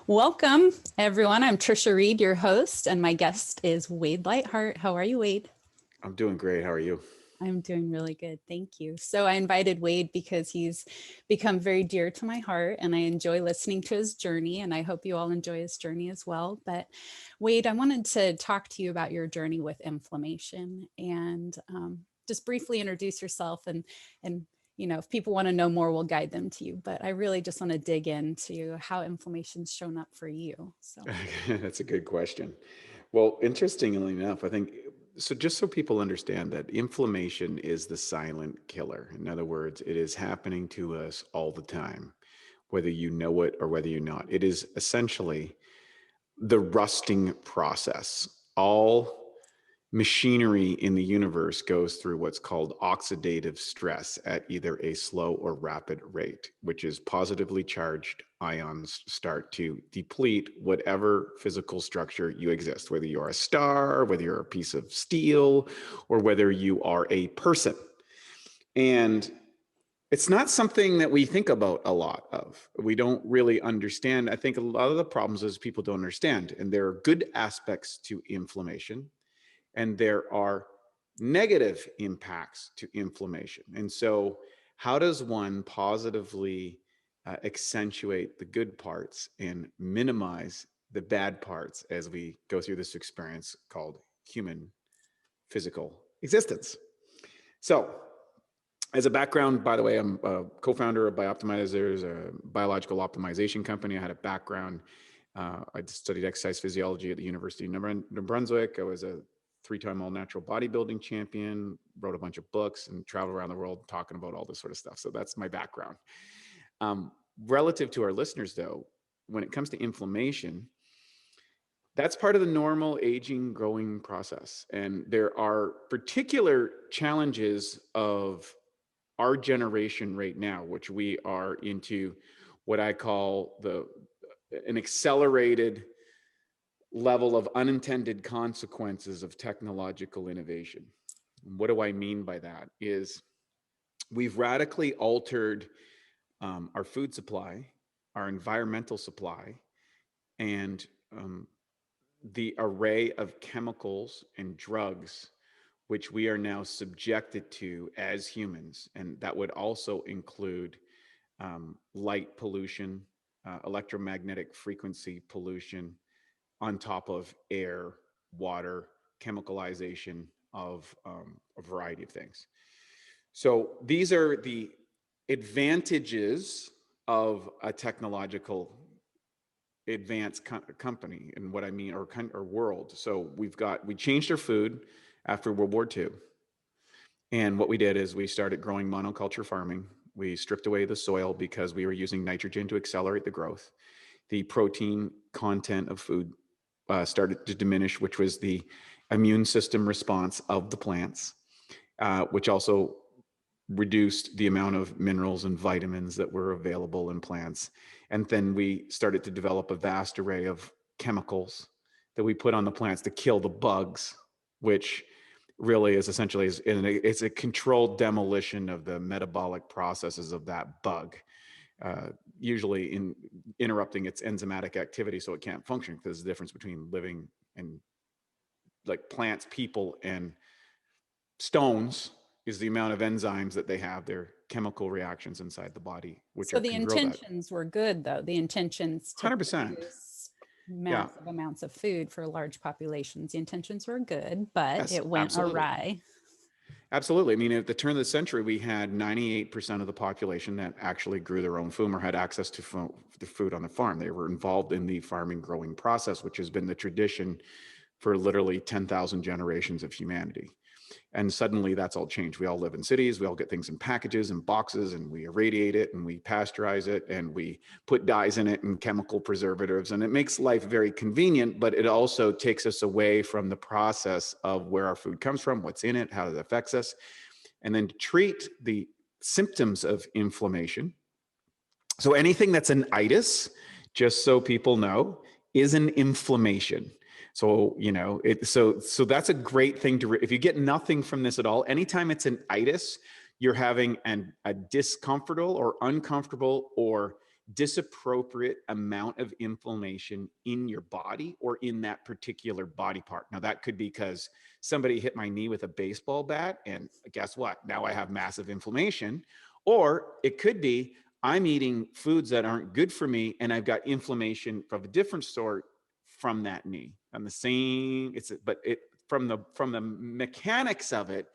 Welcome, everyone. I'm Tricia Reid, your host, and my guest is Wade Lightheart. How are you, Wade? I'm doing great. How are you? I'm doing really good. Thank you. So I invited Wade because he's become very dear to my heart and I enjoy listening to his journey, and I hope you all enjoy his journey as well. But Wade, I wanted to talk to you about your journey with inflammation and just briefly introduce yourself and if people want to know more, we'll guide them to you. But I really just want to dig into how inflammation's shown up for you. So That's a good question. Well, interestingly enough, I think so. Just so people understand that inflammation is the silent killer. In other words, it is happening to us all the time, whether you know it or whether you're not. It is essentially the rusting process. All machinery in the universe goes through what's called oxidative stress at either a slow or rapid rate, which is positively charged ions start to deplete whatever physical structure you exist, whether you're a star, whether you're a piece of steel, or whether you are a person. And it's not something that we think about a lot of. We don't really understand. I think a lot of the problems is people don't understand, and there are good aspects to inflammation and there are negative impacts to inflammation. And so how does one positively accentuate the good parts and minimize the bad parts as we go through this experience called human physical existence? So as a background, by the way, I'm a co-founder of BiOptimizers, a biological optimization company. I had a background. I studied exercise physiology at the University of New Brunswick. I was a three-time all-natural bodybuilding champion, wrote a bunch of books, and traveled around the world talking about all this sort of stuff. So that's my background. Relative to our listeners, though, when it comes to inflammation, that's part of the normal aging, growing process. And there are particular challenges of our generation right now, which we are into what I call an accelerated level of unintended consequences of technological innovation. What do I mean by that? Is we've radically altered our food supply, our environmental supply, and the array of chemicals and drugs which we are now subjected to as humans. And that would also include light pollution, electromagnetic frequency pollution, on top of air, water, chemicalization of a variety of things. So these are the advantages of a technological advanced company, and what I mean, or world. So we changed our food after World War II. And what we did is we started growing monoculture farming. We stripped away the soil because we were using nitrogen to accelerate the growth. The protein content of food started to diminish, which was the immune system response of the plants, which also reduced the amount of minerals and vitamins that were available in plants. And then we started to develop a vast array of chemicals that we put on the plants to kill the bugs, which really is essentially it's a controlled demolition of the metabolic processes of that bug. Usually interrupting its enzymatic activity so it can't function, because there's a difference between living and like plants, people, and stones is the amount of enzymes that they have, their chemical reactions inside the body, which so the intentions were good, though. The intentions to 100%. produce massive amounts of food for large populations. The intentions were good, but yes, it went awry. Absolutely. I mean, at the turn of the century, we had 98% of the population that actually grew their own food or had access to food on the farm. They were involved in the farming growing process, which has been the tradition for literally 10,000 generations of humanity. And suddenly that's all changed. We all live in cities. We all get things in packages and boxes, and we irradiate it and we pasteurize it and we put dyes in it and chemical preservatives. And it makes life very convenient, but it also takes us away from the process of where our food comes from, what's in it, how it affects us. And then to treat the symptoms of inflammation. So anything that's an itis, just so people know, is an inflammation. So, so that's a great thing if you get nothing from this at all, anytime it's an itis, you're having a discomfortable or uncomfortable or disappropriate amount of inflammation in your body or in that particular body part. Now, that could be because somebody hit my knee with a baseball bat, and guess what? Now I have massive inflammation. Or it could be I'm eating foods that aren't good for me, and I've got inflammation of a different sort from that knee. On the same, but it from the mechanics of it,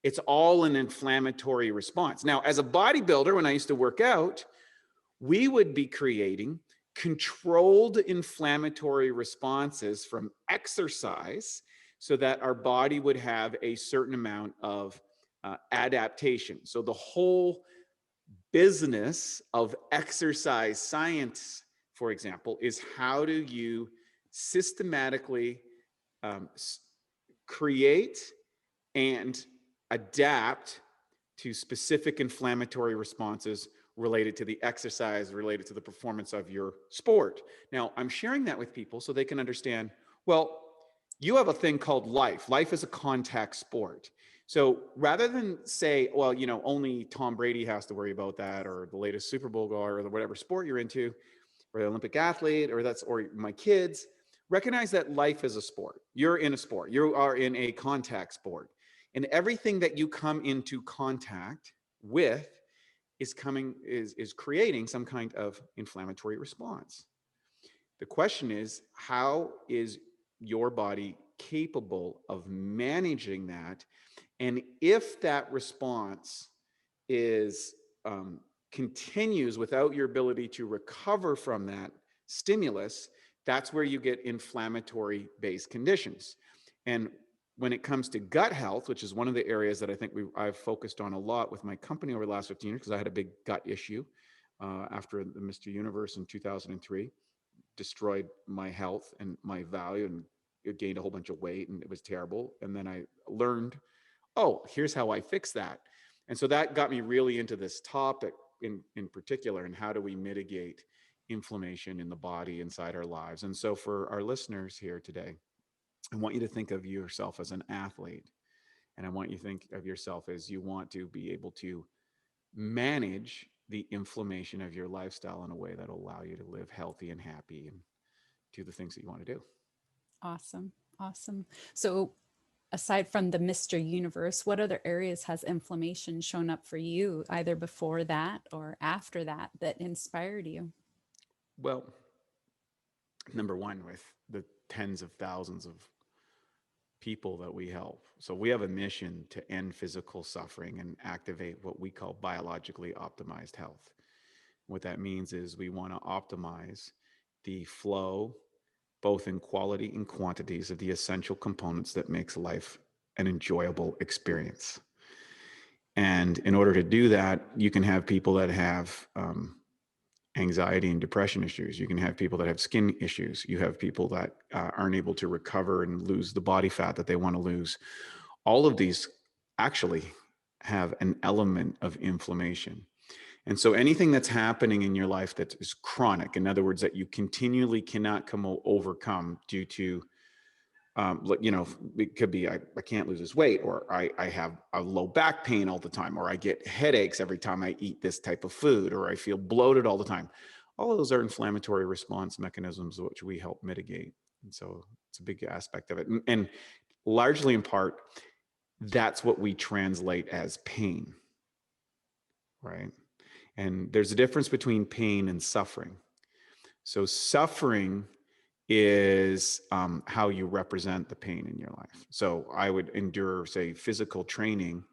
it's all an inflammatory response. Now, as a bodybuilder, when I used to work out, we would be creating controlled inflammatory responses from exercise so that our body would have a certain amount of adaptation. So the whole business of exercise science, for example, is how do you systematically um, create and adapt to specific inflammatory responses related to the exercise, related to the performance of your sport. Now, I'm sharing that with people so they can understand, well, you have a thing called life. Life is a contact sport. So rather than say, well, only Tom Brady has to worry about that, or the latest Super Bowl goer, or whatever sport you're into, or the Olympic athlete, or my kids, recognize that life is a sport. You're in a sport. You are in a contact sport. And everything that you come into contact with is creating some kind of inflammatory response. The question is, how is your body capable of managing that? And if that response is continues without your ability to recover from that stimulus, that's where you get inflammatory based conditions. And when it comes to gut health, which is one of the areas that I think I've focused on a lot with my company over the last 15 years, because I had a big gut issue after the Mr. Universe in 2003, destroyed my health and my value, and it gained a whole bunch of weight, and it was terrible. And then I learned, oh, here's how I fix that. And so that got me really into this topic in particular, and how do we mitigate inflammation in the body inside our lives. And so for our listeners here today, I want you to think of yourself as an athlete. And I want you to think of yourself as you want to be able to manage the inflammation of your lifestyle in a way that'll allow you to live healthy and happy and do the things that you want to do. Awesome. Awesome. So aside from the Mr. Universe, what other areas has inflammation shown up for you, either before that or after that, that inspired you? Well, number one, with the tens of thousands of people that we help. So we have a mission to end physical suffering and activate what we call biologically optimized health. What that means is we want to optimize the flow, both in quality and quantities, of the essential components that makes life an enjoyable experience. And in order to do that, you can have people that have anxiety and depression issues. You can have people that have skin issues. You have people that aren't able to recover and lose the body fat that they want to lose. All of these actually have an element of inflammation. And so anything that's happening in your life that is chronic, in other words, that you continually cannot overcome due to it could be I can't lose this weight, or I have a low back pain all the time, or I get headaches every time I eat this type of food, or I feel bloated all the time. All of those are inflammatory response mechanisms which we help mitigate. And so it's a big aspect of it. And largely in part, that's what we translate as pain, right? And there's a difference between pain and suffering. So suffering is how you represent the pain in your life. So I would endure, say, physical training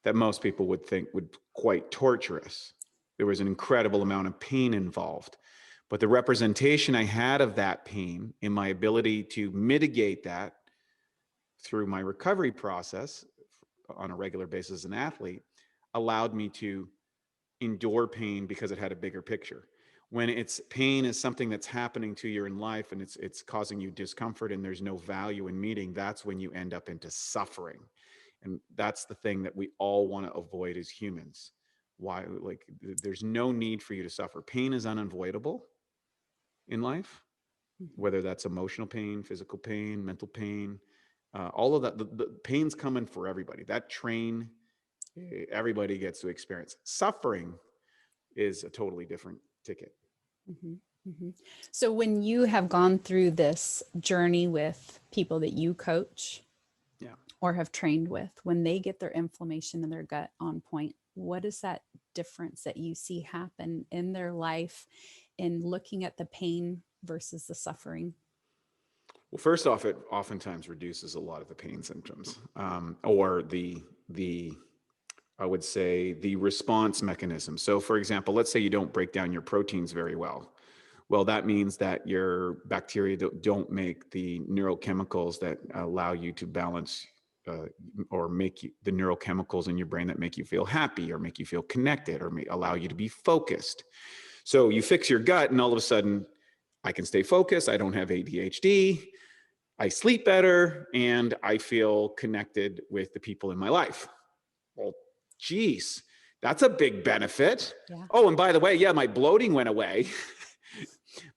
that most people would think would quite torturous. There was an incredible amount of pain involved. But the representation I had of that pain and my ability to mitigate that through my recovery process on a regular basis as an athlete allowed me to endure pain because it had a bigger picture. When it's pain is something that's happening to you in life and it's causing you discomfort and there's no value in meeting, that's when you end up into suffering. And that's the thing that we all want to avoid as humans. Why? Like, there's no need for you to suffer. Pain is unavoidable in life, whether that's emotional pain, physical pain, mental pain, all of that. The pain's coming for everybody. That train, everybody gets to experience. Suffering is a totally different ticket. Mhm, mhm. So when you have gone through this journey with people that you coach Yeah. or have trained with, when they get their inflammation in their gut on point, what is that difference that you see happen in their life in looking at the pain versus the suffering? Well, first off, it oftentimes reduces a lot of the pain symptoms, or the I would say the response mechanism. So, for example, let's say you don't break down your proteins very well. Well, that means that your bacteria don't make the neurochemicals that allow you to balance uh, or make you, the neurochemicals in your brain that make you feel happy or make you feel connected or allow you to be focused. So you fix your gut, and all of a sudden, I can stay focused. I don't have ADHD. I sleep better, and I feel connected with the people in my life. Well, geez, that's a big benefit. Yeah. Oh, and by the way, yeah, my bloating went away.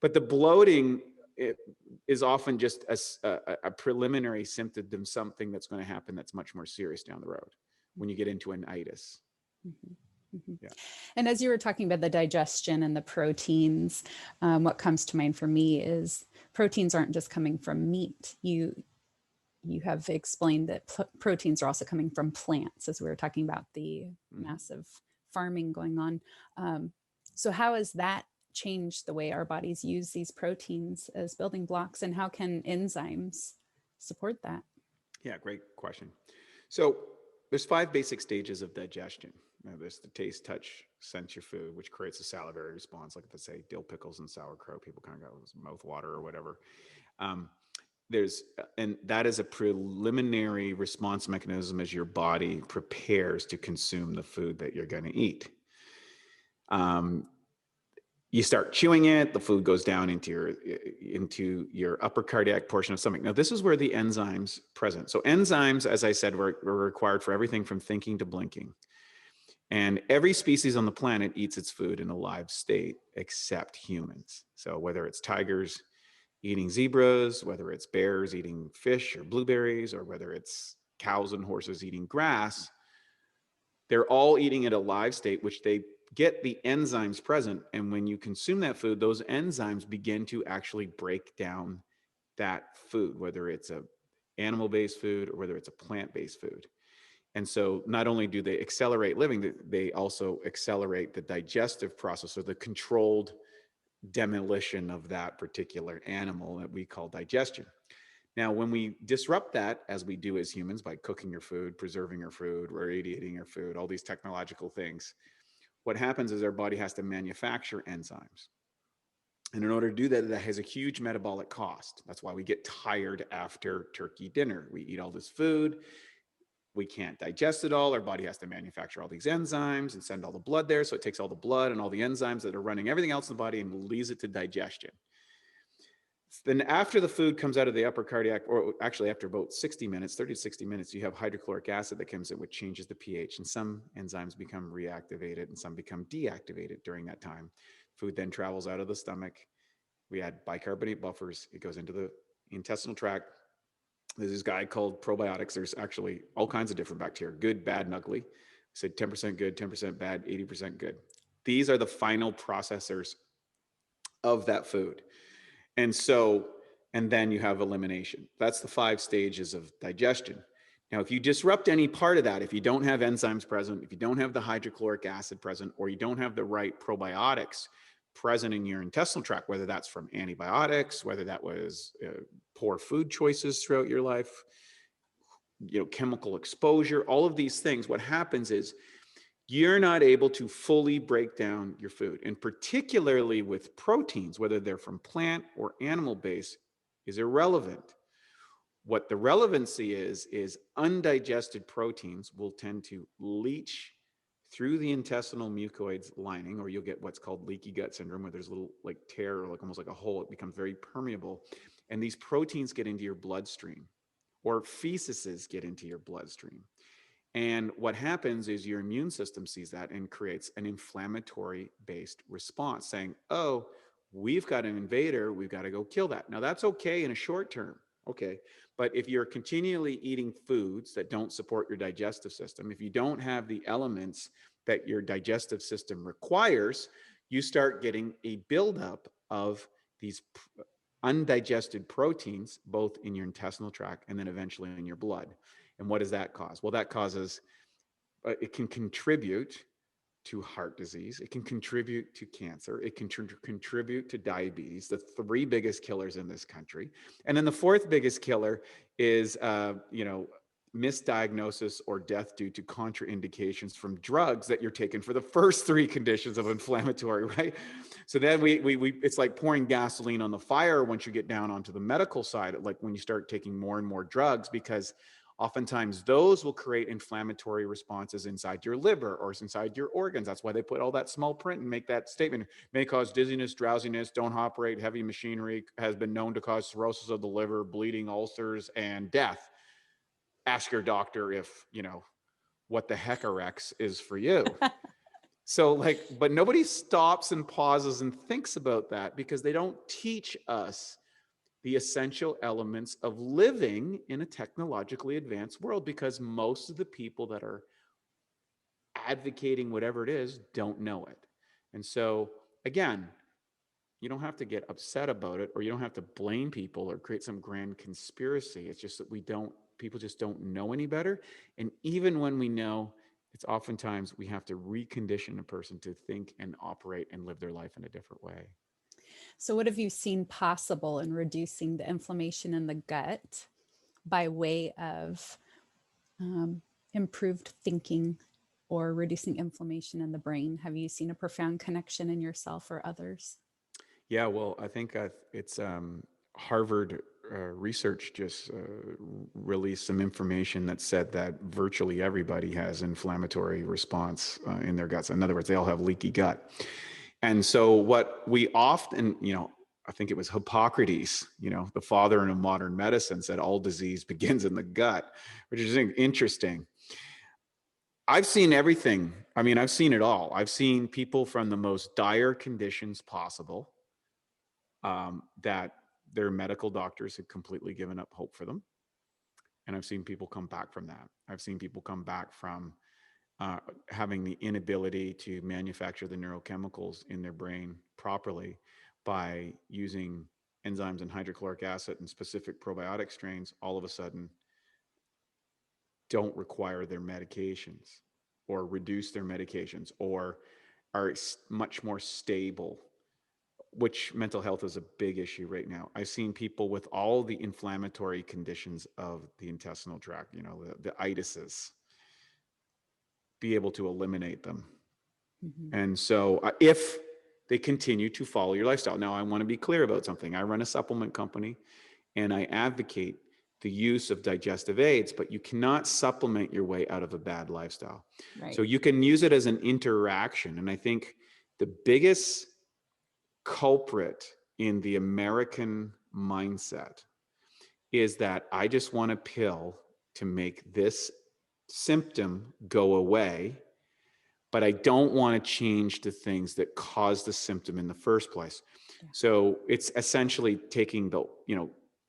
But the bloating is often just a preliminary symptom of something that's going to happen that's much more serious down the road when you get into an itis. Mhm, mhm. Yeah. And as you were talking about the digestion and the proteins, what comes to mind for me is proteins aren't just coming from meat. You have explained that proteins are also coming from plants, as we were talking about the Mhm. massive farming going on. Um, so how has that changed the way our bodies use these proteins as building blocks, and how can enzymes support that? Yeah, great question. So there's 5 basic stages of digestion. Now, there's the taste, touch, sense your food, which creates a salivary response, like if they say dill pickles and sauerkraut, people kind of go mouth water or whatever. Um, and that is a preliminary response mechanism as your body prepares to consume the food that you're going to eat. Um, you start chewing it, the food goes down into your upper cardiac portion of stomach. Now, this is where the enzymes present. So enzymes, as I said, were required for everything from thinking to blinking. And every species on the planet eats its food in a live state except humans. So whether it's tigers eating zebras, whether it's bears eating fish or blueberries, or whether it's cows and horses eating grass, they're all eating at a live state, which they get the enzymes present. And when you consume that food, those enzymes begin to actually break down that food, whether it's a animal-based food or whether it's a plant-based food. And so not only do they accelerate living, they also accelerate the digestive process or the controlled demolition of that particular animal that we call digestion. Now, when we disrupt that, as we do as humans by cooking your food, preserving your food, radiating your food, all these technological things, what happens is our body has to manufacture enzymes. And in order to do that, that has a huge metabolic cost. That's why we get tired after turkey dinner. We eat all this food, we can't digest it all. Our body has to manufacture all these enzymes and send all the blood there. So it takes all the blood and all the enzymes that are running everything else in the body and leaves it to digestion. Then after the food comes out of the upper cardiac, or actually after about 60 minutes, 30 to 60 minutes, you have hydrochloric acid that comes in, which changes the pH. And some enzymes become reactivated and some become deactivated during that time. Food then travels out of the stomach. We add bicarbonate buffers. It goes into the intestinal tract. There's this guy called probiotics. There's actually all kinds of different bacteria, good, bad, and ugly. I said 10% good, 10% bad, 80% good. These are the final processors of that food. And so, and then you have elimination. That's the 5 stages of digestion. Now, if you disrupt any part of that, if you don't have enzymes present, if you don't have the hydrochloric acid present, or you don't have the right probiotics present in your intestinal tract, whether that's from antibiotics, whether that was poor food choices throughout your life, chemical exposure, all of these things, what happens is you're not able to fully break down your food. And particularly with proteins, whether they're from plant or animal based, is irrelevant. What the relevancy is undigested proteins will tend to leach through the intestinal mucoids lining, or you'll get what's called leaky gut syndrome, where there's a little like tear or like almost like a hole. It becomes very permeable. And these proteins get into your bloodstream, or feces get into your bloodstream. And what happens is your immune system sees that and creates an inflammatory based response saying, oh, we've got an invader, we've got to go kill that. Now, that's okay in a short term. Okay. But if you're continually eating foods that don't support your digestive system, if you don't have the elements that your digestive system requires, you start getting a buildup of these undigested proteins, both in your intestinal tract and then eventually in your blood. And what does that cause? Well, that causes, it can contribute to heart disease. It can contribute to cancer. It can contribute to diabetes, the three biggest killers in this country. And then the fourth biggest killer is, misdiagnosis or death due to contraindications from drugs that you're taking for the first three conditions of inflammatory, right? So then we it's like pouring gasoline on the fire once you get down onto the medical side, like when you start taking more and more drugs, because oftentimes those will create inflammatory responses inside your liver or inside your organs. That's why they put all that small print and make that statement: may cause dizziness, drowsiness, don't operate heavy machinery, has been known to cause cirrhosis of the liver, bleeding, ulcers, and death. Ask your doctor if, what the heck Hecarex is for you. So like, but nobody stops and pauses and thinks about that because they don't teach us the essential elements of living in a technologically advanced world, because most of the people that are advocating whatever it is don't know it. And so again, you don't have to get upset about it, or you don't have to blame people or create some grand conspiracy. It's just that people just don't know any better. And even when we know, it's oftentimes we have to recondition a person to think and operate and live their life in a different way. So what have you seen possible in reducing the inflammation in the gut by way of improved thinking or reducing inflammation in the brain? Have you seen a profound connection in yourself or others? Yeah, well, I think it's Harvard research just released some information that said that virtually everybody has inflammatory response in their guts. In other words, they all have leaky gut. And so what we often, I think it was Hippocrates, the father of modern medicine, said all disease begins in the gut, which is interesting. I've seen everything. I mean, I've seen it all. I've seen people from the most dire conditions possible, that their medical doctors had completely given up hope for them. And I've seen people come back from that. I've seen people come back from having the inability to manufacture the neurochemicals in their brain properly by using enzymes and hydrochloric acid and specific probiotic strains, all of a sudden don't require their medications or reduce their medications or are much more stable, which mental health is a big issue right now. I've seen people with all the inflammatory conditions of the intestinal tract, the itises, be able to eliminate them. Mm-hmm. And so if they continue to follow your lifestyle. Now, I want to be clear about something. I run a supplement company and I advocate the use of digestive aids, but you cannot supplement your way out of a bad lifestyle. Right. So you can use it as an interaction. And I think the biggest culprit in the American mindset is that I just want a pill to make this symptom go away, but I don't want to change the things that cause the symptom in the first place. Yeah. So it's essentially taking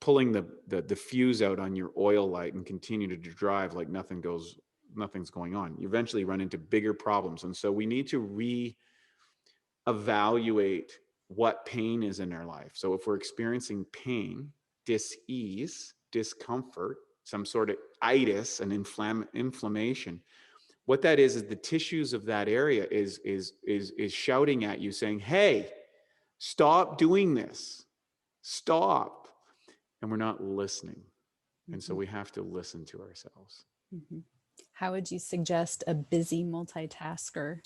pulling the fuse out on your oil light and continue to drive like nothing's going on. You eventually run into bigger problems. And so we need to reevaluate what pain is in our life. So if we're experiencing pain, dis-ease, discomfort, some sort of itis, an inflammation, what that is the tissues of that area is shouting at you saying, hey, stop doing this, stop. And we're not listening. Mm-hmm. And so we have to listen to ourselves. Mm-hmm. How would you suggest a busy multitasker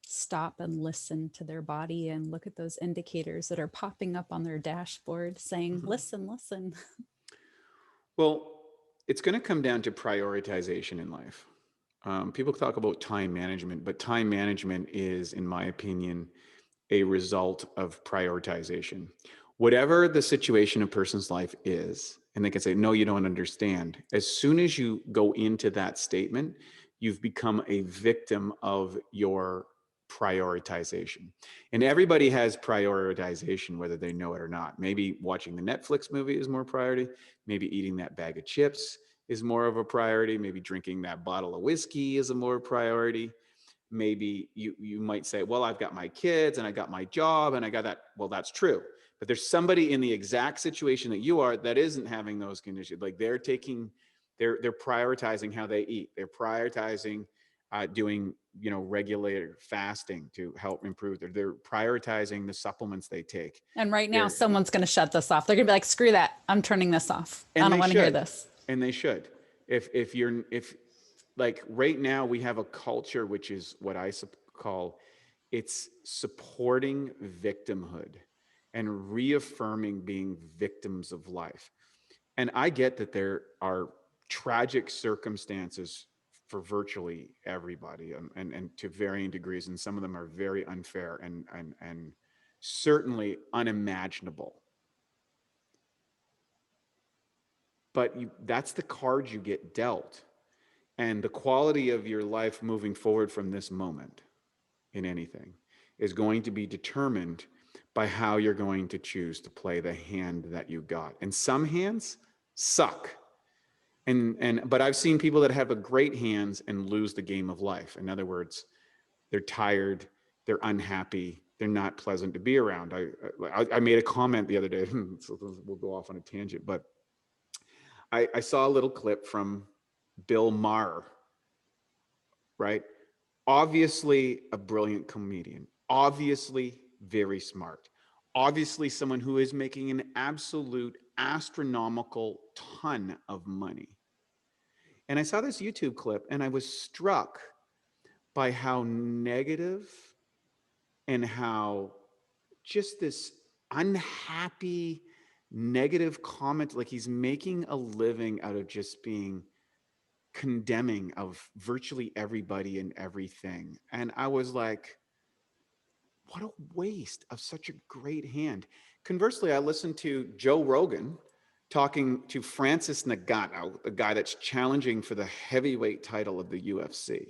stop and listen to their body and look at those indicators that are popping up on their dashboard saying, mm-hmm. listen? Well, it's going to come down to prioritization in life. People talk about time management, but time management is, in my opinion, a result of prioritization. Whatever the situation a person's life is, and they can say, no, you don't understand. As soon as you go into that statement, you've become a victim of your prioritization. And everybody has prioritization, whether they know it or not. Maybe watching the Netflix movie is more priority. Maybe eating that bag of chips is more of a priority. Maybe drinking that bottle of whiskey is a more priority. maybe you might say, well, I've got my kids and I got my job and I got that. Well, that's true. But there's somebody in the exact situation that you are that isn't having those conditions. Like they're prioritizing how they eat. They're prioritizing doing, regular fasting to help improve. They're prioritizing the supplements they take. And right now, someone's going to shut this off. They're going to be like, screw that. I'm turning this off. I don't want to hear this. And they should. If like right now we have a culture, which is what I call, it's supporting victimhood and reaffirming being victims of life. And I get that there are tragic circumstances for virtually everybody, and to varying degrees, and some of them are very unfair and certainly unimaginable. But that's the cards you get dealt. And the quality of your life moving forward from this moment in anything is going to be determined by how you're going to choose to play the hand that you got. And some hands suck. But I've seen people that have a great hands and lose the game of life. In other words, they're tired, they're unhappy, they're not pleasant to be around. I made a comment the other day, so we'll go off on a tangent, but I saw a little clip from Bill Maher, right? Obviously a brilliant comedian, obviously very smart, obviously someone who is making an absolute astronomical ton of money. And I saw this YouTube clip and I was struck by how negative and how just this unhappy, negative comment, like he's making a living out of just being condemning of virtually everybody and everything. And I was like, what a waste of such a great hand. Conversely, I listened to Joe Rogan talking to Francis Ngannou, the guy that's challenging for the heavyweight title of the UFC.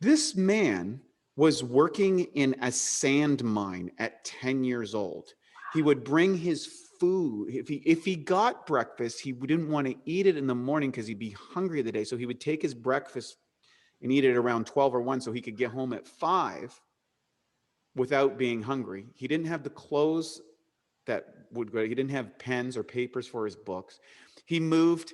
This man was working in a sand mine at 10 years old. He would bring his food. If he got breakfast, he didn't want to eat it in the morning because he'd be hungry the day. So he would take his breakfast and eat it around 12 or 1 so he could get home at 5 without being hungry. He didn't have the clothes he didn't have pens or papers for his books. He was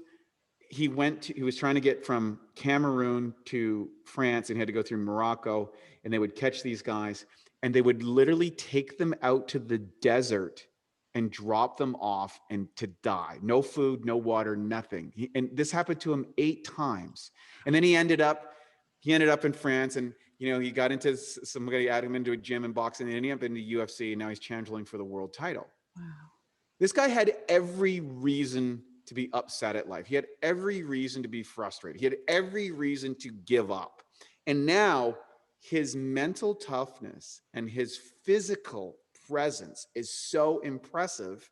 trying to get from Cameroon to France and he had to go through Morocco, and they would catch these guys and they would literally take them out to the desert and drop them off and to die. No food, no water, nothing. And this happened to him 8 times. And then he ended up in France, and he got into, somebody added him into a gym and boxing, and he ended up in the UFC, and now he's challenging for the world title. Wow. This guy had every reason to be upset at life. He had every reason to be frustrated. He had every reason to give up. And now his mental toughness and his physical presence is so impressive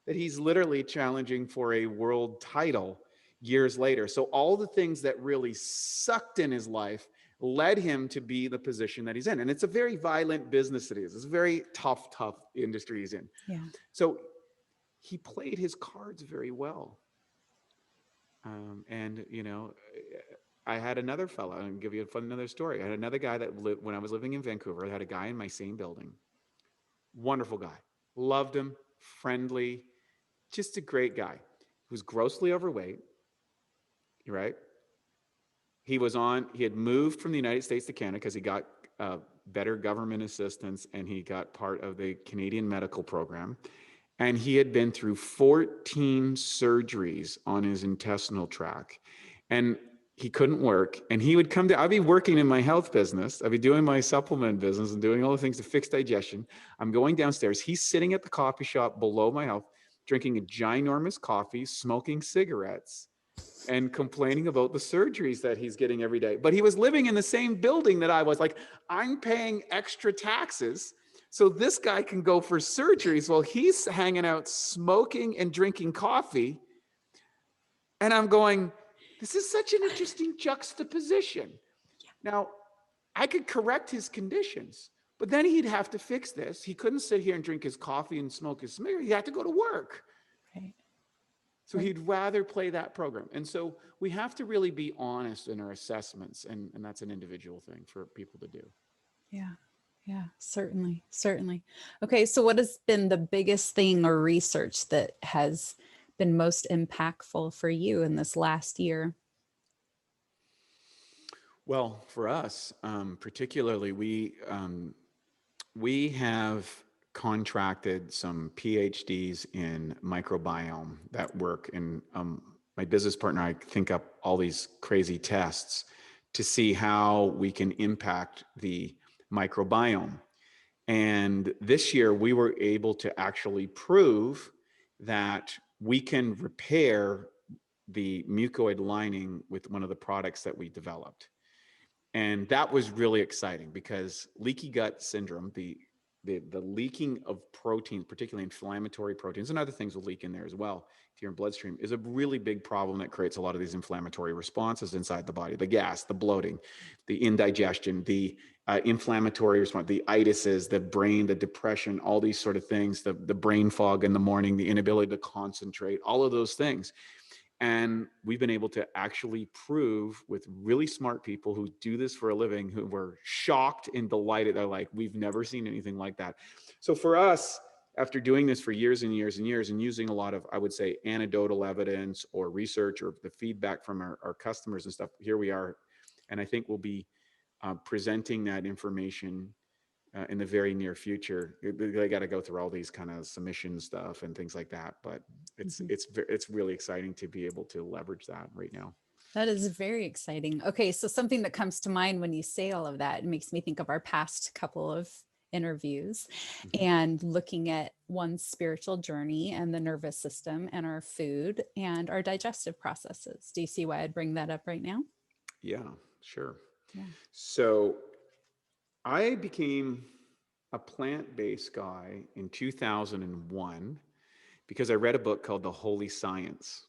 that he's literally challenging for a world title years later. So all the things that really sucked in his life led him to be the position that he's in. And it's a very violent business it is. It's a very tough industry he's in. Yeah. So he played his cards very well. I had another fella, and give you another story. I had another guy that lived, when I was living in Vancouver, I had a guy in my same building. Wonderful guy. Loved him, friendly, just a great guy. He was grossly overweight, right? He had moved from the United States to Canada because he got better government assistance, and he got part of the Canadian medical program. And he had been through 14 surgeries on his intestinal tract, and he couldn't work. And he would come to, I'd be working in my health business. I'd be doing my supplement business and doing all the things to fix digestion. I'm going downstairs. He's sitting at the coffee shop below my house, drinking a ginormous coffee, smoking cigarettes, and complaining about the surgeries that he's getting every day. But he was living in the same building that I was. Like, I'm paying extra taxes so this guy can go for surgeries while he's hanging out smoking and drinking coffee. And I'm going, this is such an interesting juxtaposition. Now, I could correct his conditions, but then he'd have to fix this. He couldn't sit here and drink his coffee and smoke his cigarette. He had to go to work. Right. So he'd rather play that program. And so we have to really be honest in our assessments. And that's an individual thing for people to do. Yeah. Yeah, certainly. Certainly. Okay. So what has been the biggest thing or research that has been most impactful for you in this last year? Well, for us, particularly, we have contracted some PhDs in microbiome that work in my business partner. I think up all these crazy tests to see how we can impact the microbiome. And this year we were able to actually prove that we can repair the mucoid lining with one of the products that we developed. And that was really exciting because leaky gut syndrome, the leaking of proteins, particularly inflammatory proteins, and other things will leak in there as well to your bloodstream, is a really big problem that creates a lot of these inflammatory responses inside the body: the gas, the bloating, the indigestion, the inflammatory response, the itises, the brain, the depression, all these sort of things, the brain fog in the morning, the inability to concentrate, all of those things. And we've been able to actually prove with really smart people who do this for a living, who were shocked and delighted. They're like, we've never seen anything like that. So for us, after doing this for years and years and years and using a lot of, I would say, anecdotal evidence or research or the feedback from our customers and stuff, here we are. And I think we'll be presenting that information in the very near future. They got to go through all these kind of submission stuff and things like that, but Mhm. it's really exciting to be able to leverage that right now. That is very exciting. Okay, so something that comes to mind when you say all of that, it makes me think of our past couple of interviews Mhm. and looking at one's spiritual journey and the nervous system and our food and our digestive processes. Do you see why I'd bring that up right now? Yeah, sure. Yeah. So I became a plant-based guy in 2001 because I read a book called The Holy Science.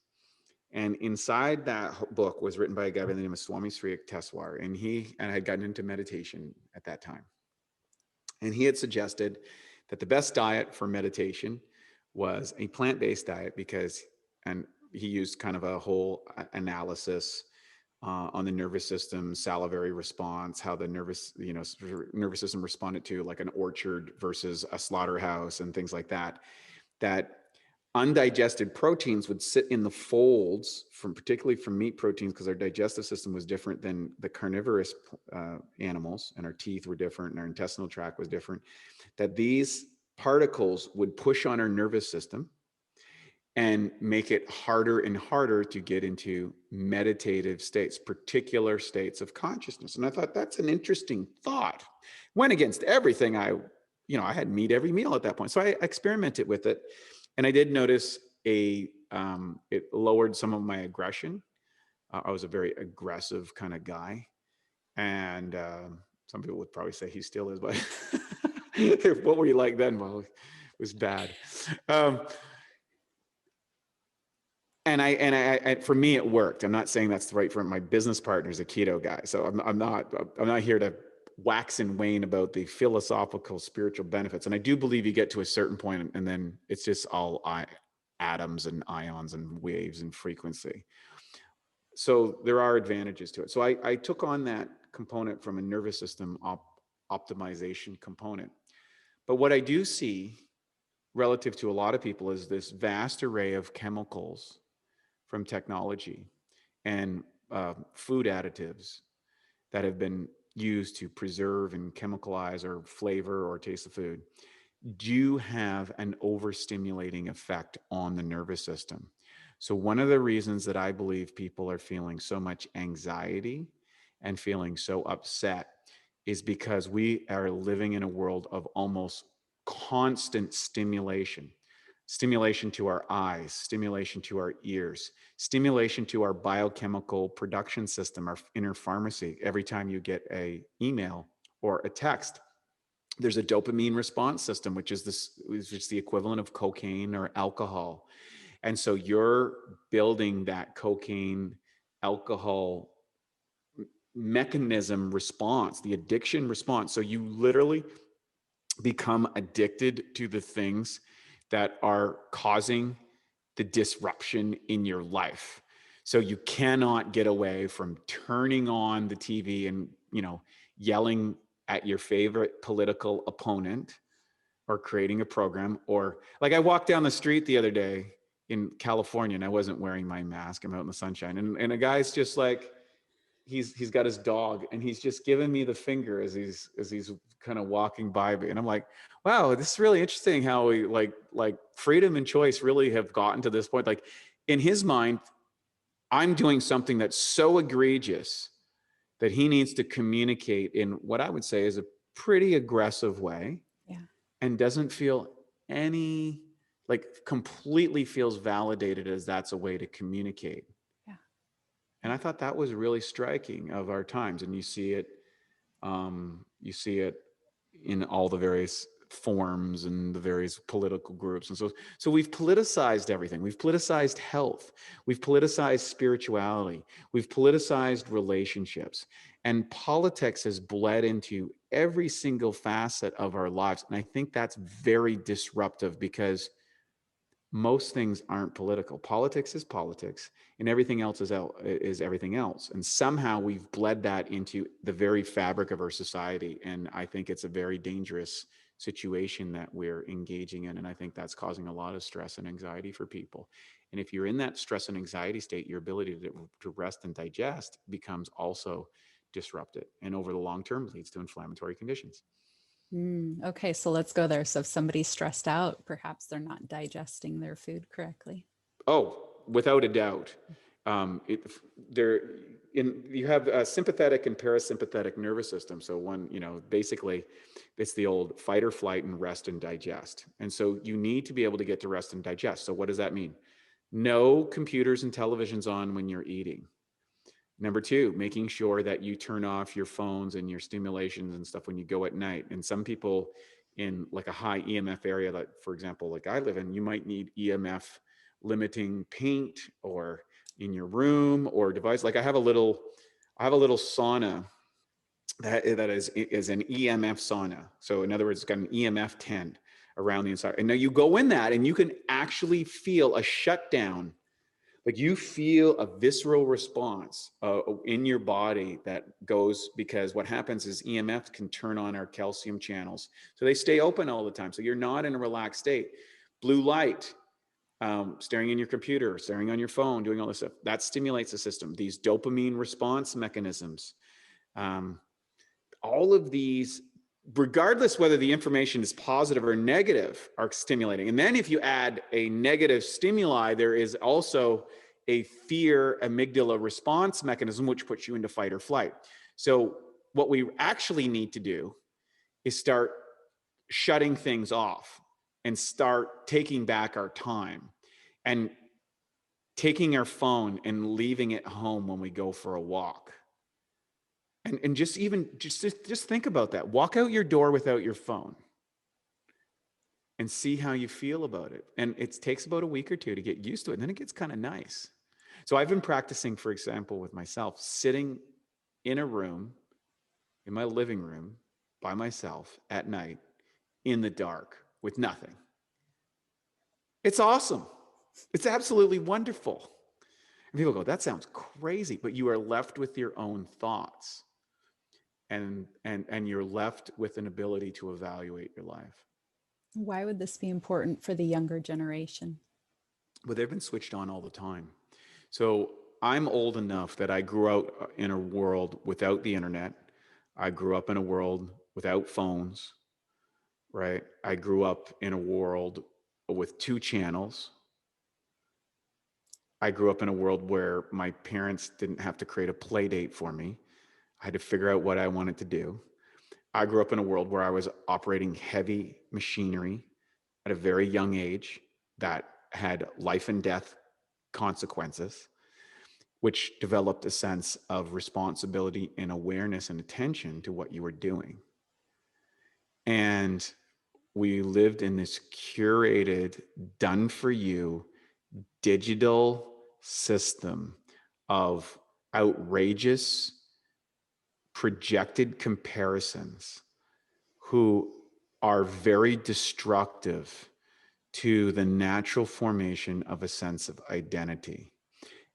And inside that book was written by a guy by the name of Swami Sri Teswar. And I had gotten into meditation at that time. And he had suggested that the best diet for meditation was a plant-based diet because, and he used kind of a whole analysis on the nervous system, salivary response, how the nervous system responded to like an orchard versus a slaughterhouse and things like that. That undigested proteins would sit in the folds from, particularly from meat proteins, because our digestive system was different than the carnivorous animals, and our teeth were different and our intestinal tract was different, that these particles would push on our nervous system and make it harder and harder to get into meditative states, particular states of consciousness. And I thought that's an interesting thought. Went against everything I had meat every meal at that point. So I experimented with it, and I did notice it lowered some of my aggression. I was a very aggressive kind of guy, and some people would probably say he still is, but what were you like then? Well, it was bad. Um, and for me, it worked. I'm not saying that's right for my business partner's a keto guy, so I'm not here to wax and wane about the philosophical, spiritual benefits. And I do believe you get to a certain point, and then it's just all atoms and ions and waves and frequency. So there are advantages to it. So I took on that component from a nervous system optimization component. But what I do see relative to a lot of people is this vast array of chemicals from technology and food additives that have been used to preserve and chemicalize or flavor or taste the food do have an overstimulating effect on the nervous system. So one of the reasons that I believe people are feeling so much anxiety and feeling so upset is because we are living in a world of almost constant stimulation to our eyes, stimulation to our ears, stimulation to our biochemical production system, our inner pharmacy. Every time you get an email or a text, there's a dopamine response system, which is the equivalent of cocaine or alcohol. And so you're building that cocaine, alcohol mechanism response, the addiction response. So you literally become addicted to the things that are causing the disruption in your life. So you cannot get away from turning on the TV and, yelling at your favorite political opponent, or creating a program. Or like, I walked down the street the other day in California and I wasn't wearing my mask. I'm out in the sunshine, and a guy's just like, he's got his dog and he's just giving me the finger as he's kind of walking by me. And I'm like, wow, this is really interesting how we like freedom and choice really have gotten to this point. Like, in his mind, I'm doing something that's so egregious that he needs to communicate in what I would say is a pretty aggressive way, Yeah. and doesn't feel any, like, completely feels validated as that's a way to communicate. Yeah. And I thought that was really striking of our times. And you see it in all the various forms and the various political groups. And so we've politicized everything. We've politicized health. We've politicized spirituality. We've politicized relationships. And politics has bled into every single facet of our lives. And I think that's very disruptive, because most things aren't political. Politics is politics, and everything else is everything else. And somehow we've bled that into the very fabric of our society. And I think it's a very dangerous situation that we're engaging in. And I think that's causing a lot of stress and anxiety for people. And if you're in that stress and anxiety state, your ability to rest and digest becomes also disrupted. And over the long term leads to inflammatory conditions. Okay, so let's go there. So if somebody's stressed out, perhaps they're not digesting their food correctly. Oh, without a doubt. It, there, you have a sympathetic and parasympathetic nervous system. So one, basically, it's the old fight or flight and rest and digest. And so you need to be able to get to rest and digest. So what does that mean? No computers and televisions on when you're eating. Number two, making sure that you turn off your phones and your stimulations and stuff when you go at night. And some people in like a high EMF area, like, for example, like I live in, you might need EMF limiting paint or in your room or device. Like I have a little sauna that is an EMF sauna. So in other words, it's got an EMF 10 around the inside. And now you go in that and you can actually feel a shutdown. Like you feel a visceral response in your body that goes, because what happens is EMF can turn on our calcium channels. So they stay open all the time. So you're not in a relaxed state. Blue light, staring in your computer, staring on your phone, doing all this stuff, that stimulates the system. These dopamine response mechanisms, all of these, regardless whether the information is positive or negative, are stimulating. And then if you add a negative stimuli, there is also a fear amygdala response mechanism, which puts you into fight or flight. So what we actually need to do is start shutting things off and start taking back our time and taking our phone and leaving it home when we go for a walk. And just think about that. Walk out your door without your phone and see how you feel about it. And it takes about a week or two to get used to it. And then it gets kind of nice. So I've been practicing, for example, with myself, sitting in a room, in my living room, by myself at night, in the dark, with nothing. It's awesome. It's absolutely wonderful. And people go, that sounds crazy, but you are left with your own thoughts. And you're left with an ability to evaluate your life. Why would this be important for the younger generation? Well, they've been switched on all the time. So I'm old enough that I grew up in a world without the internet. I grew up in a world without phones, right? I grew up in a world with 2 channels. I grew up in a world where my parents didn't have to create a play date for me. I had to figure out what I wanted to do. I grew up in a world where I was operating heavy machinery at a very young age that had life and death consequences, which developed a sense of responsibility and awareness and attention to what you were doing. And we lived in this curated, done for you digital system of outrageous projected comparisons who are very destructive to the natural formation of a sense of identity.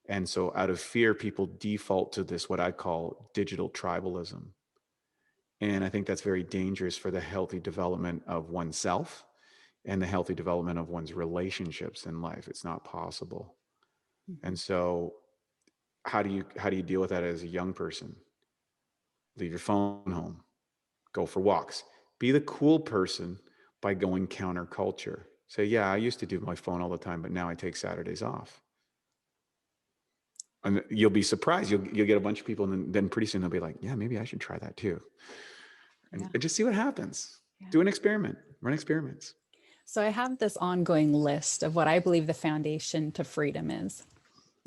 And so out of fear, people default to this, what I call digital tribalism. And I think that's very dangerous for the healthy development of oneself and the healthy development of one's relationships in life. It's not possible. Mhm. And so how do you deal with that as a young person? Leave your phone home, go for walks. Be the cool person by going counterculture. Say, yeah, I used to do my phone all the time, but now I take Saturdays off. And you'll be surprised. You'll get a bunch of people, and then pretty soon they'll be like, yeah, maybe I should try that too. And, Yeah. and just see what happens. Yeah. Do an experiment, run experiments. So I have this ongoing list of what I believe the foundation to freedom is.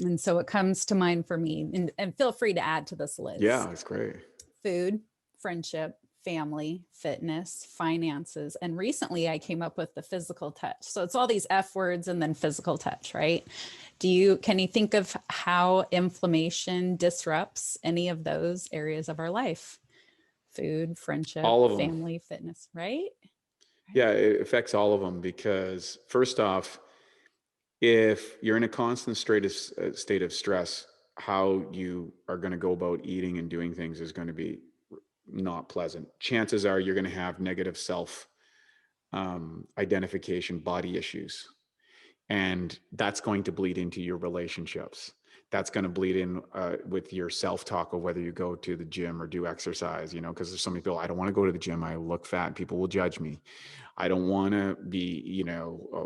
And so it comes to mind for me, and feel free to add to this Yeah, list: it's great. food, friendship, family, fitness, finances. And recently I came up with the physical touch. So it's all these F words and then physical touch, right? Can you think of how inflammation disrupts any of those areas of our life? Food, friendship, All of them. family, fitness, right? Yeah, Right. it affects all of them because first off, if you're in a constant state of stress, how you are going to go about eating and doing things is going to be not pleasant. Chances are you're going to have negative self identification, body issues, and that's going to bleed into your relationships. That's going to bleed in with your self-talk of whether you go to the gym or do exercise, because there's so many people, I don't want to go to the gym, I look fat, people will judge me. I don't want to be,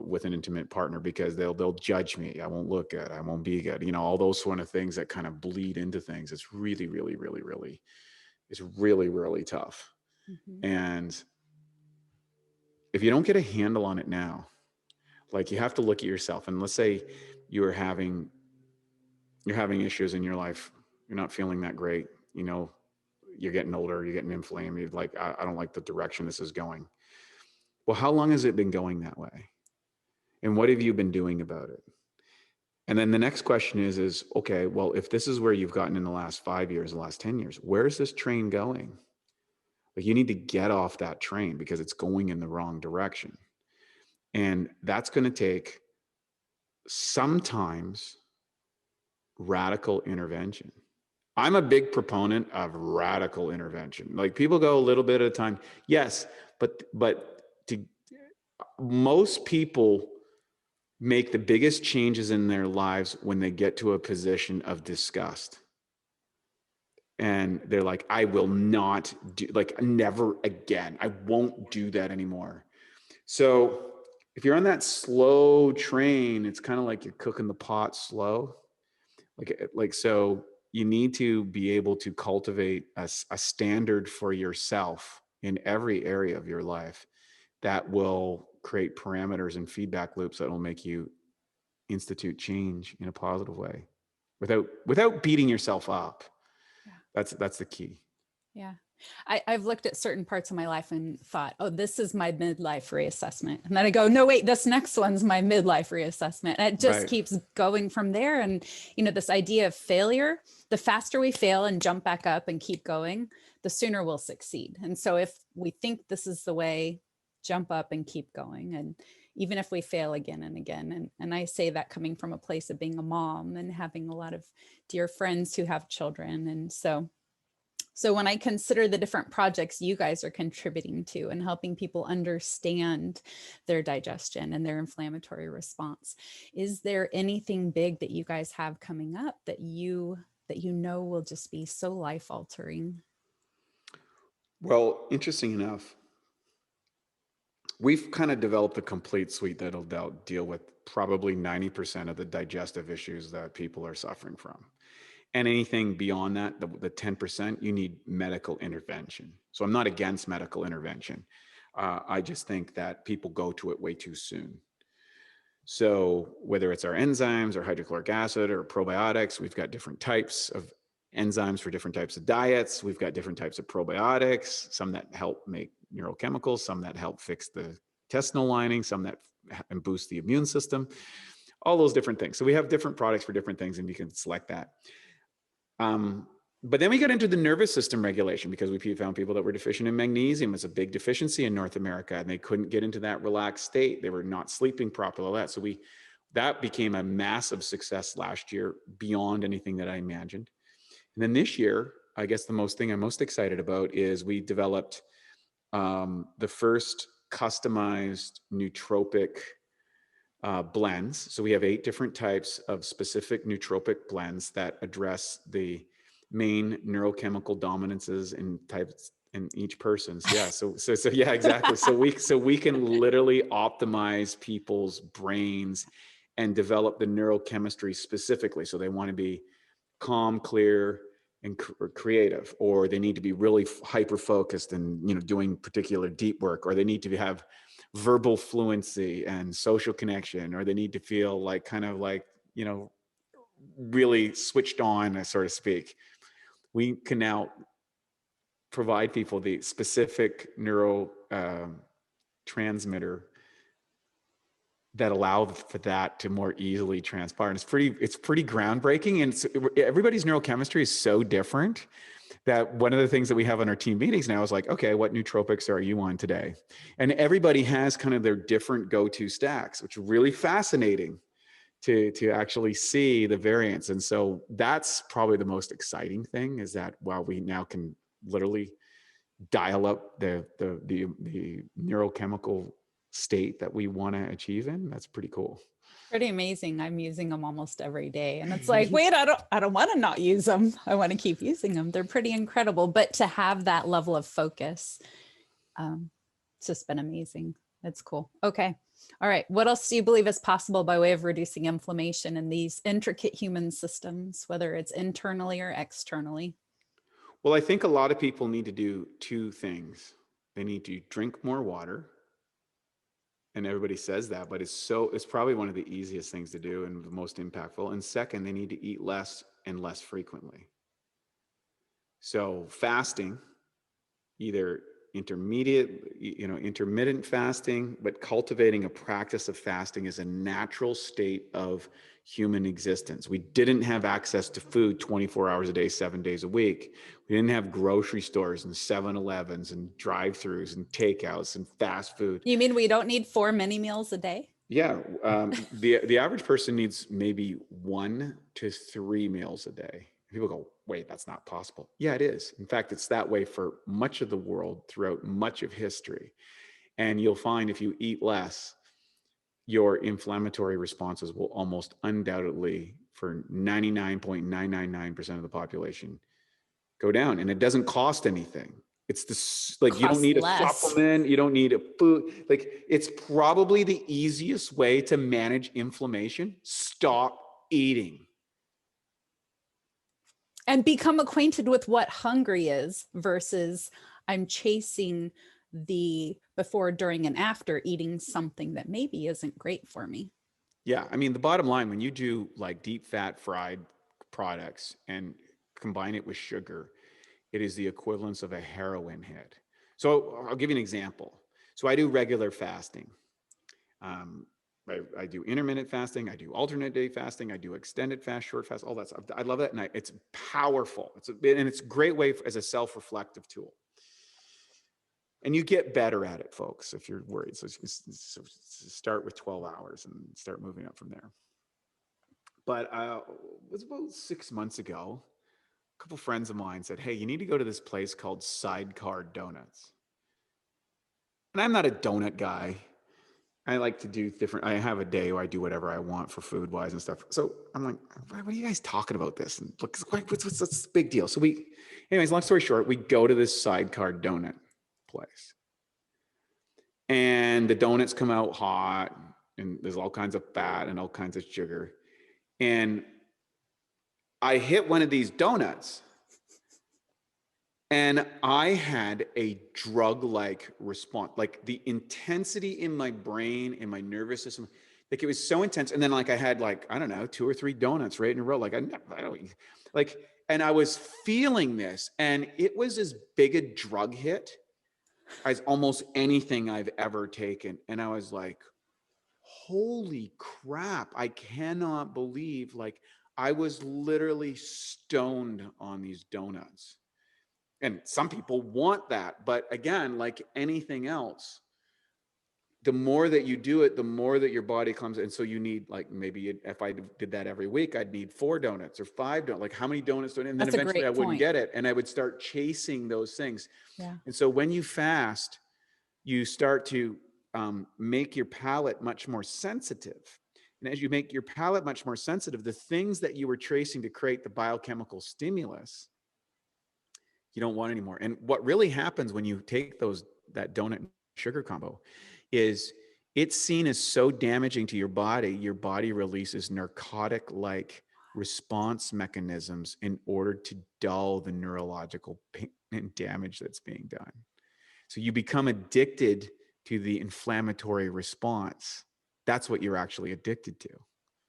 with an intimate partner because they'll judge me. I won't look good. I won't be good. All those sort of things that kind of bleed into things. It's really, really, really, really, it's really, really tough. Mhm. And if you don't get a handle on it now, like you have to look at yourself, and let's say you're having you're having issues in your life. You're not feeling that great. You're getting older. You're getting inflamed. You're like, I don't like the direction this is going. Well, how long has it been going that way? And what have you been doing about it? And then the next question is, okay, well, if this is where you've gotten in the last 5 years, the last 10 years, where's this train going? Like you need to get off that train because it's going in the wrong direction. And that's going to take sometimes radical intervention. I'm a big proponent of radical intervention. Like people go a little bit at a time. Yes, but to most people make the biggest changes in their lives when they get to a position of disgust. And they're like, I will not do, like, never again. I won't do that anymore. So if you're on that slow train, it's kind of like you're cooking the pot slow. So you need to be able to cultivate a standard for yourself in every area of your life that will create parameters and feedback loops that will make you institute change in a positive way without beating yourself up. Yeah. That's the key. Yeah. I've looked at certain parts of my life and thought, oh, this is my midlife reassessment. And then I go, no, wait, this next one's my midlife reassessment. And it just Right. keeps going from there. And, this idea of failure, the faster we fail and jump back up and keep going, the sooner we'll succeed. And so if we think this is the way, jump up and keep going. And even if we fail again and again, and I say that coming from a place of being a mom and having a lot of dear friends who have children. And so when I consider the different projects you guys are contributing to and helping people understand their digestion and their inflammatory response, is there anything big that you guys have coming up that you know will just be so life altering? Well, interesting enough, we've kind of developed a complete suite that'll deal with probably 90% of the digestive issues that people are suffering from. And anything beyond that, the 10%, you need medical intervention. So I'm not against medical intervention. I just think that people go to it way too soon. So whether it's our enzymes or hydrochloric acid or probiotics, we've got different types of enzymes for different types of diets. We've got different types of probiotics, some that help make neurochemicals, some that help fix the intestinal lining, some that boost the immune system, all those different things. So we have different products for different things, and you can select that. But then we got into the nervous system regulation because we found people that were deficient in magnesium. It's a big deficiency in North America, and they couldn't get into that relaxed state. They were not sleeping properly, all that. So that became a massive success last year beyond anything that I imagined. And then this year, I guess the thing I'm most excited about is we developed the first customized nootropic blends. So we have 8 different types of specific nootropic blends that address the main neurochemical dominances in types in each person's. Yeah. So yeah, exactly. So we can literally optimize people's brains and develop the neurochemistry specifically. So they want to be calm, clear, and creative, or they need to be really hyper focused and, doing particular deep work, or they need to have verbal fluency and social connection, or they need to feel like kind of like, really switched on, so to speak. We can now provide people the specific neuro transmitter that allow for that to more easily transpire. And it's pretty groundbreaking. And everybody's neurochemistry is so different that one of the things that we have on our team meetings now is like, okay, what nootropics are you on today? And everybody has kind of their different go-to stacks, which is really fascinating to actually see the variance. And so that's probably the most exciting thing, is that while we now can literally dial up the neurochemical state that we want to achieve in, that's pretty cool. Pretty amazing. I'm using them almost every day. And it's like, wait, I don't want to not use them. I want to keep using them. They're pretty incredible. But to have that level of focus, it's just been amazing. It's cool. Okay. All right. What else do you believe is possible by way of reducing inflammation in these intricate human systems, whether it's internally or externally? Well, I think a lot of people need to do 2 things. They need to drink more water. And everybody says that, but it's probably one of the easiest things to do and the most impactful. And second, they need to eat less and less frequently. So fasting, either intermittent fasting, but cultivating a practice of fasting is a natural state of human existence. We didn't have access to food 24 hours a day, 7 days a week. We didn't have grocery stores and 7-Elevens and drive-throughs and takeouts and fast food. You mean we don't need 4 mini meals a day? Yeah, the average person needs maybe 1 to 3 meals a day. People go, wait, that's not possible. Yeah, it is. In fact, it's that way for much of the world throughout much of history. And you'll find if you eat less, your inflammatory responses will almost undoubtedly, for 99.999% of the population, go down. And it doesn't cost anything. It's this, like, you don't need a supplement, you don't need a food. Like, it's probably the easiest way to manage inflammation. Stop eating. And become acquainted with what hungry is versus I'm chasing the before, during, and after eating something that maybe isn't great for me. Yeah. I mean, the bottom line, when you do like deep fat fried products and combine it with sugar, it is the equivalence of a heroin hit. So I'll give you an example. So I do regular fasting. I do intermittent fasting. I do alternate day fasting. I do extended fast, short fast, all that stuff. I love that. And it's powerful. It's a great way as a self-reflective tool. And you get better at it, folks, if you're worried. So start with 12 hours and start moving up from there. But it was about 6 months ago. A couple friends of mine said, hey, you need to go to this place called Sidecar Donuts. And I'm not a donut guy. I like to do I have a day where I do whatever I want for food wise and stuff. So I'm like, what are you guys talking about this? And look, what's the big deal? So anyways, long story short, we go to this Sidecar Donut place. And the donuts come out hot and there's all kinds of fat and all kinds of sugar. And I hit one of these donuts and I had a drug-like response, like the intensity in my brain, in my nervous system, like it was so intense. And then like I had like, I don't know, 2 or 3 donuts right in a row. Like and I was feeling this, and it was as big a drug hit as almost anything I've ever taken. And I was like, holy crap, I cannot believe, like, I was literally stoned on these donuts. And some people want that. But again, like anything else, the more that you do it, the more that your body comes. And so you need, like, maybe if I did that every week, I'd need 4 donuts or 5 donuts. Like, how many donuts do I need? And then That's a eventually I great wouldn't point. get it. And I would start chasing those things. Yeah. And so when you fast, you start to make your palate much more sensitive. And as you make your palate much more sensitive, the things that you were tracing to create the biochemical stimulus, you don't want anymore. And what really happens when you take that donut and sugar combo is it's seen as so damaging to your body releases narcotic-like response mechanisms in order to dull the neurological pain and damage that's being done. So you become addicted to the inflammatory response. That's what you're actually addicted to.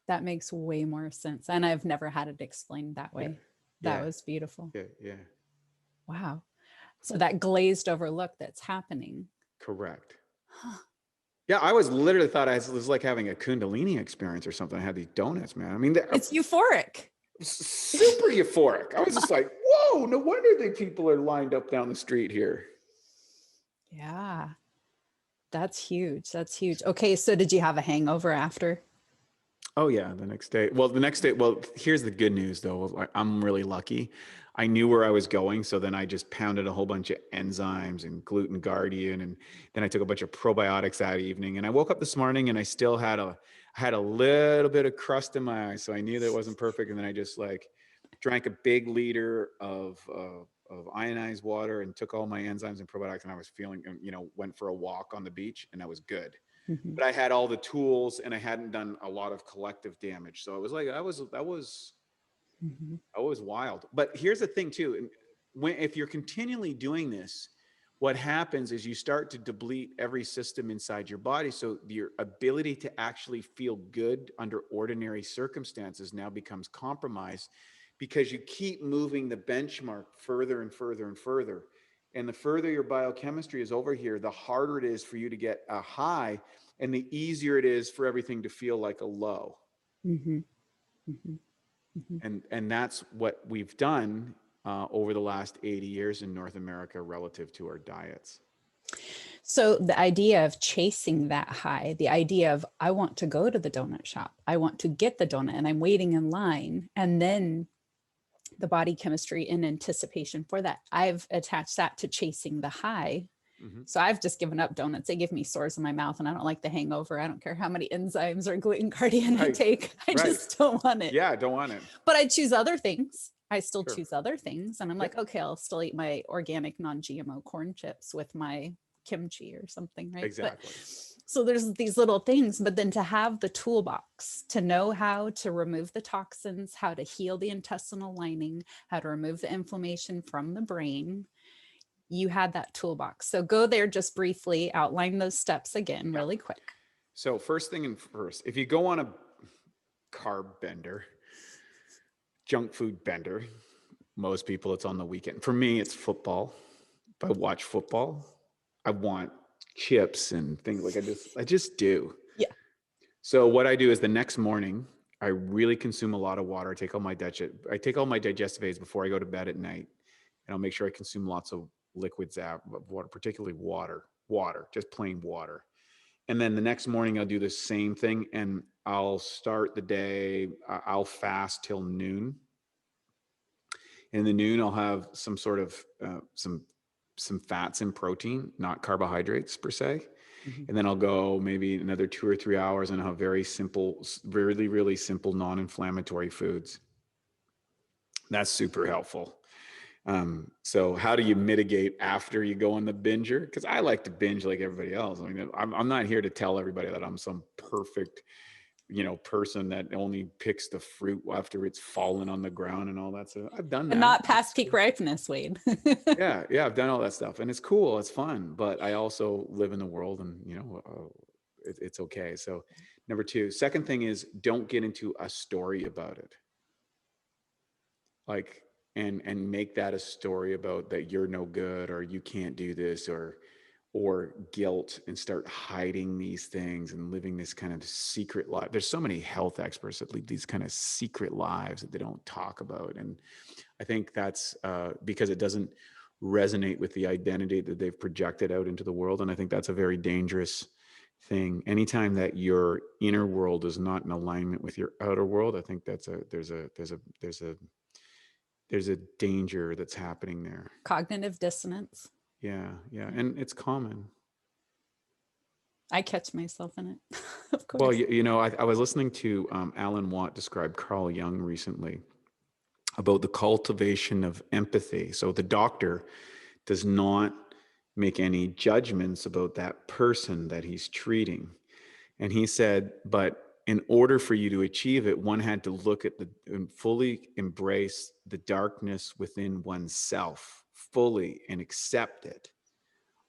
That makes way more sense. And I've never had it explained that way. Yeah. That was beautiful. Yeah. Wow. So that glazed over look that's happening. Correct. Yeah, I was literally thought it was like having a Kundalini experience or something. I had these donuts, man. I mean, It's euphoric. Super euphoric. I was just like, whoa, no wonder the people are lined up down the street here. Yeah. That's huge. That's huge. Okay. So did you have a hangover after? Oh yeah, the next day. Well, here's the good news though. I'm really lucky. I knew where I was going, so then I just pounded a whole bunch of enzymes and gluten guardian, and then I took a bunch of probiotics that evening. And I woke up this morning and I still had a little bit of crust in my eye, so I knew that it wasn't perfect. And then I just like drank a big liter of ionized water and took all my enzymes and probiotics, and I was feeling, went for a walk on the beach, and I was good. Mm-hmm. But I had all the tools and I hadn't done a lot of collective damage. So it was like, that was wild. But here's the thing too. If you're continually doing this, what happens is you start to deplete every system inside your body. So your ability to actually feel good under ordinary circumstances now becomes compromised because you keep moving the benchmark further and further and further. And the further your biochemistry is over here, the harder it is for you to get a high, and the easier it is for everything to feel like a low. Mm-hmm. Mm-hmm. Mm-hmm. And that's what we've done over the last 80 years in North America relative to our diets. So the idea of chasing that high, the idea of I want to go to the donut shop, I want to get the donut, and I'm waiting in line, and then the body chemistry in anticipation for that, I've attached that to chasing the high. Mm-hmm. So I've just given up donuts. They give me sores in my mouth, and I don't like the hangover. I don't care how many enzymes or gluten guardian I take. I just don't want it. Yeah, I don't want it. But I choose other things. I still choose other things. And I'm like, okay, I'll still eat my organic non-GMO corn chips with my kimchi or something, right? Exactly. So there's these little things, but then to have the toolbox, to know how to remove the toxins, how to heal the intestinal lining, how to remove the inflammation from the brain, you had that toolbox. So go there just briefly, outline those steps again, really quick. So first, if you go on a carb bender, junk food bender, most people it's on the weekend. For me, it's football. If I watch football, I want chips and things like I just do. Yeah. So what I do is the next morning, I really consume a lot of water. I take all my digestive aids before I go to bed at night, and I'll make sure I consume lots of liquids out of water, particularly water, just plain water. And then the next morning I'll do the same thing, and I'll start the day, I'll fast till noon. In the noon, I'll have some sort of, some fats and protein, not carbohydrates per se. Mm-hmm. And then I'll go maybe another 2 or 3 hours and I'll have very simple, really, really simple non-inflammatory foods. That's super helpful. So how do you mitigate after you go on the binger? Because I like to binge like everybody else. I mean, I'm not here to tell everybody that I'm some perfect, person that only picks the fruit after it's fallen on the ground and all that stuff. I've done that. And not past peak ripeness, Wade. yeah, I've done all that stuff, and it's cool, it's fun. But I also live in the world, and it's okay. So, number 2, second thing is don't get into a story about it. Like, and make that a story about that you're no good or you can't do this or or guilt and start hiding these things and living this kind of secret life. There's so many health experts that lead these kind of secret lives that they don't talk about. And I think that's because it doesn't resonate with the identity that they've projected out into the world. And I think that's a very dangerous thing. Anytime that your inner world is not in alignment with your outer world, I think there's a danger that's happening there. Cognitive dissonance. Yeah, yeah, and it's common. I catch myself in it, of Well, course. I was listening to Alan Watt describe Carl Jung recently about the cultivation of empathy. So the doctor does not make any judgments about that person that he's treating. And he said, but in order for you to achieve it, one had to look at and fully embrace the darkness within oneself fully and accept it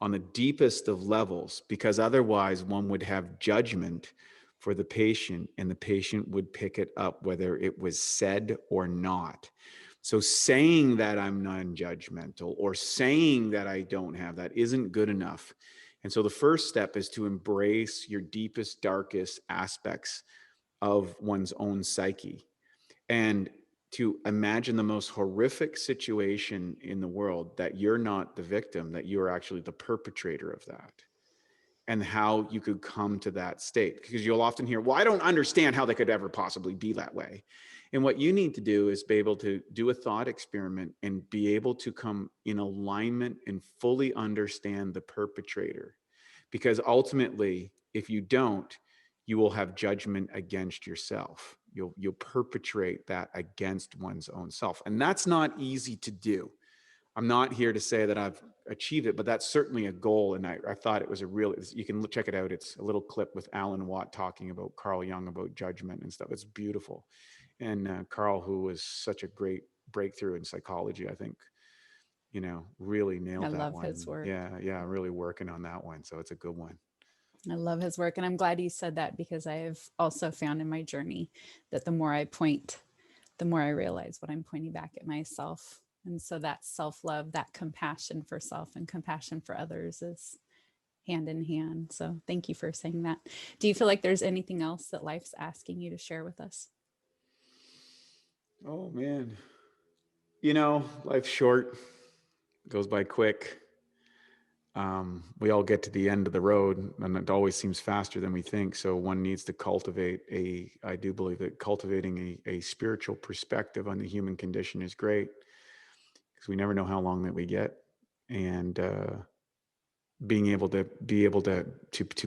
on the deepest of levels, because otherwise one would have judgment for the patient and the patient would pick it up whether it was said or not. So saying that I'm non-judgmental or saying that I don't have that isn't good enough. And so the first step is to embrace your deepest, darkest aspects of one's own psyche and to imagine the most horrific situation in the world, that you're not the victim, that you're actually the perpetrator of that, and how you could come to that state. Because you'll often hear, well, I don't understand how they could ever possibly be that way. And what you need to do is be able to do a thought experiment and be able to come in alignment and fully understand the perpetrator. Because ultimately, if you don't, you will have judgment against yourself. You'll perpetrate that against one's own self. And that's not easy to do. I'm not here to say that I've achieved it, but that's certainly a goal. And I thought it was you can check it out. It's a little clip with Alan Watt talking about Carl Jung, about judgment and stuff. It's beautiful. And Carl, who was such a great breakthrough in psychology, I think, really I nailed that love one. his work. Yeah, really working on that one. So it's a good one. I love his work. And I'm glad you said that, because I have also found in my journey that the more I point, the more I realize what I'm pointing back at myself. And so that self-love, that compassion for self and compassion for others is hand in hand. So thank you for saying that. Do you feel like there's anything else that life's asking you to share with us? Oh man. Life's short, goes by quick. We all get to the end of the road, and it always seems faster than we think. So one needs to I do believe that cultivating a spiritual perspective on the human condition is great, because we never know how long that we get. And being able to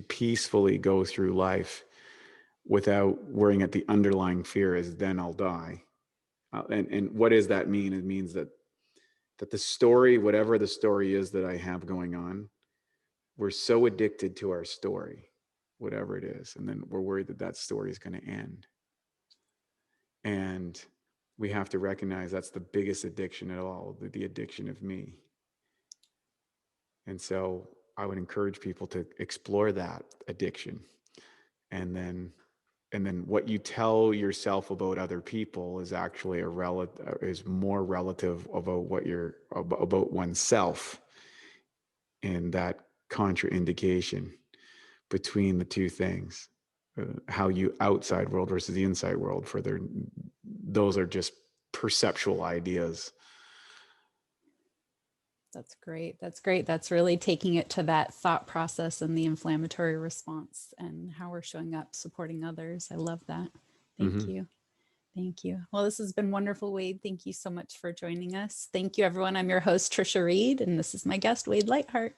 peacefully go through life without worrying at the underlying fear is, then I'll die. And what does that mean? It means that the story, whatever the story is that I have going on, we're so addicted to our story, whatever it is, and then we're worried that that story is going to end. And we have to recognize that's the biggest addiction at all, the addiction of me. And so I would encourage people to explore that addiction, and then what you tell yourself about other people is actually is more relative about about oneself, and that contraindication between the two things, how you outside world versus the inside world, those are just perceptual ideas. That's great. That's great. That's really taking it to that thought process and the inflammatory response and how we're showing up, supporting others. I love that. Thank you. Thank you. Well, this has been wonderful, Wade. Thank you so much for joining us. Thank you, everyone. I'm your host, Tricia Reid, and this is my guest, Wade Lightheart.